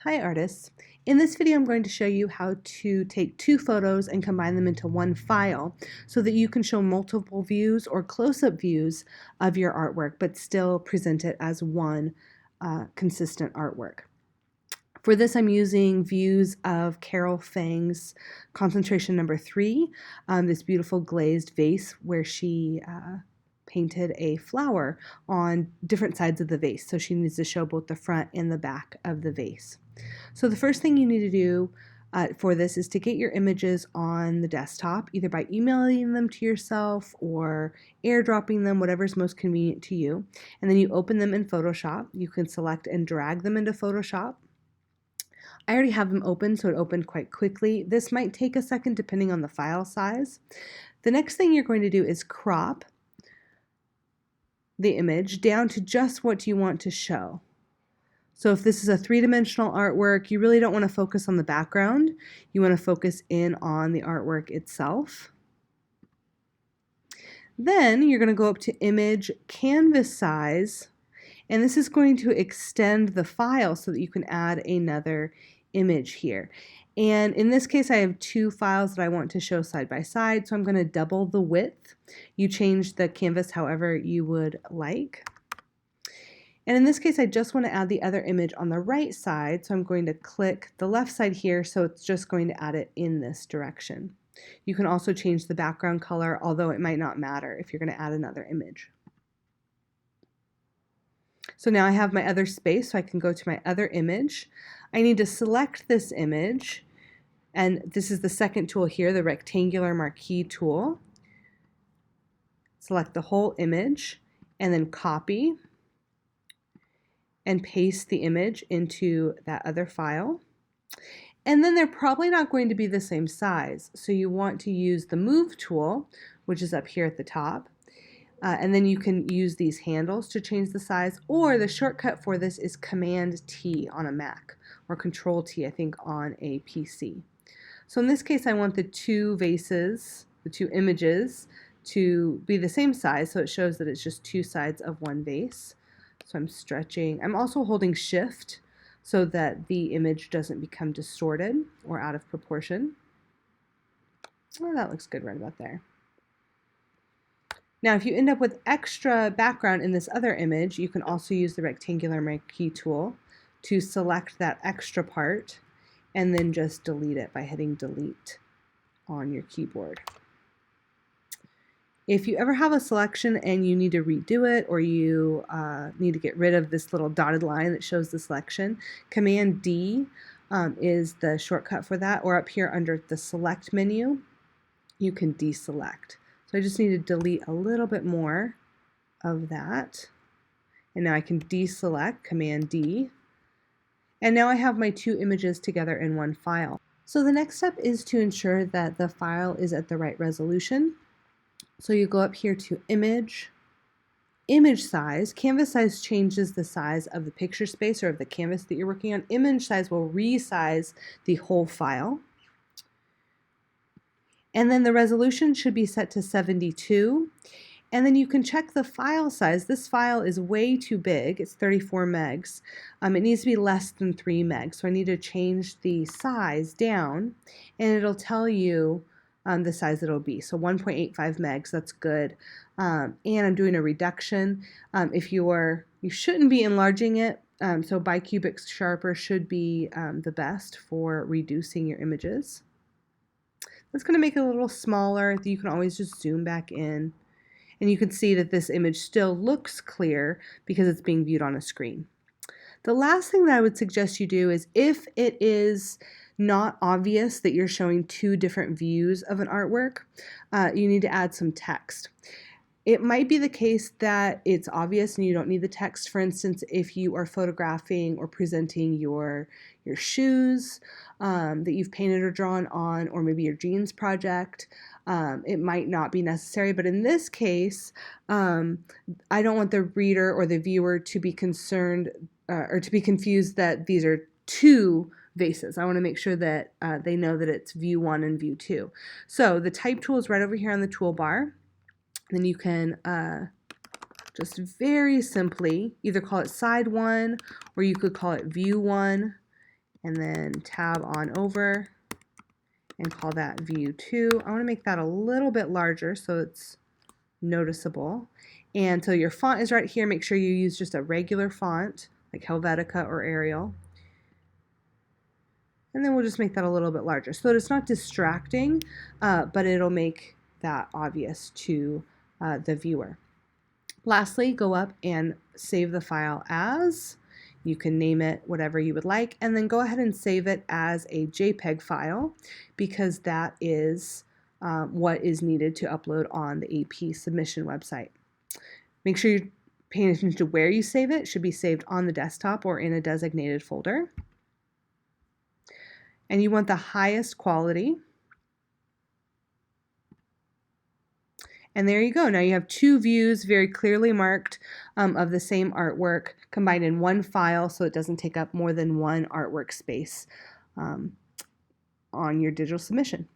Hi artists! In this video I'm going to show you how to take two photos and combine them into one file so that you can show multiple views or close-up views of your artwork but still present it as one consistent artwork. For this I'm using views of Carol Fang's concentration number 3, this beautiful glazed vase where she painted a flower on different sides of the vase. So she needs to show both the front and the back of the vase. So the first thing you need to do for this is to get your images on the desktop, either by emailing them to yourself or airdropping them, whatever's most convenient to you. And then you open them in Photoshop. You can select and drag them into Photoshop. I already have them open, so it opened quite quickly. This might take a second depending on the file size. The next thing you're going to do is crop the image down to just what you want to show. So if this is a three-dimensional artwork, you really don't want to focus on the background. You want to focus in on the artwork itself. Then you're going to go up to Image, Canvas Size, and this is going to extend the file so that you can add another image here. And in this case, I have two files that I want to show side by side, so I'm going to double the width. You change the canvas however you would like. And in this case, I just want to add the other image on the right side, so I'm going to click the left side here, so it's just going to add it in this direction. You can also change the background color, although it might not matter if you're going to add another image. So now I have my other space, so I can go to my other image. I need to select this image, and this is the second tool here, the rectangular marquee tool. Select the whole image, and then copy and paste the image into that other file. And then they're probably not going to be the same size, so you want to use the Move tool, which is up here at the top. And then you can use these handles to change the size, or the shortcut for this is Command T on a Mac, or Control T, I think, on a PC. So in this case, I want the two vases, the two images, to be the same size, so it shows that it's just two sides of one vase. So I'm stretching. I'm also holding Shift so that the image doesn't become distorted or out of proportion. Oh, that looks good right about there. Now, if you end up with extra background in this other image, you can also use the rectangular marquee tool to select that extra part and then just delete it by hitting delete on your keyboard. If you ever have a selection and you need to redo it, or you need to get rid of this little dotted line that shows the selection, Command D is the shortcut for that, or up here under the select menu, you can deselect. So I just need to delete a little bit more of that. And now I can deselect, Command D. And now I have my two images together in one file. So the next step is to ensure that the file is at the right resolution. So you go up here to Image, Image Size. Canvas size changes the size of the picture space or of the canvas that you're working on. Image size will resize the whole file. And then the resolution should be set to 72. And then you can check the file size. This file is way too big. It's 34 megs. It needs to be less than 3 megs. So I need to change the size down, and it'll tell you the size it'll be. So 1.85 megs, that's good. And I'm doing a reduction. You shouldn't be enlarging it. So bicubic sharper should be the best for reducing your images. That's going to make it a little smaller. You can always just zoom back in. And you can see that this image still looks clear because it's being viewed on a screen. The last thing that I would suggest you do is, if it is not obvious that you're showing two different views of an artwork, you need to add some text. It might be the case that it's obvious and you don't need the text. For instance, if you are photographing or presenting your shoes that you've painted or drawn on, or maybe your jeans project, it might not be necessary. But in this case, I don't want the reader or the viewer to be concerned or to be confused that these are two vases. I want to make sure that they know that it's view 1 and view 2. So the type tool is right over here on the toolbar. Then you can just very simply either call it side 1, or you could call it view 1, and then tab on over and call that view 2. I want to make that a little bit larger so it's noticeable. And so your font is right here. Make sure you use just a regular font like Helvetica or Arial. And then we'll just make that a little bit larger so that it's not distracting, but it'll make that obvious to the viewer. Lastly, go up and save the file as. You can name it whatever you would like, and then go ahead and save it as a JPEG file because that is what is needed to upload on the AP submission website. Make sure you're paying attention to where you save it. It should be saved on the desktop or in a designated folder. And you want the highest quality. And there you go. Now you have two views very clearly marked of the same artwork combined in one file so it doesn't take up more than one artwork space on your digital submission.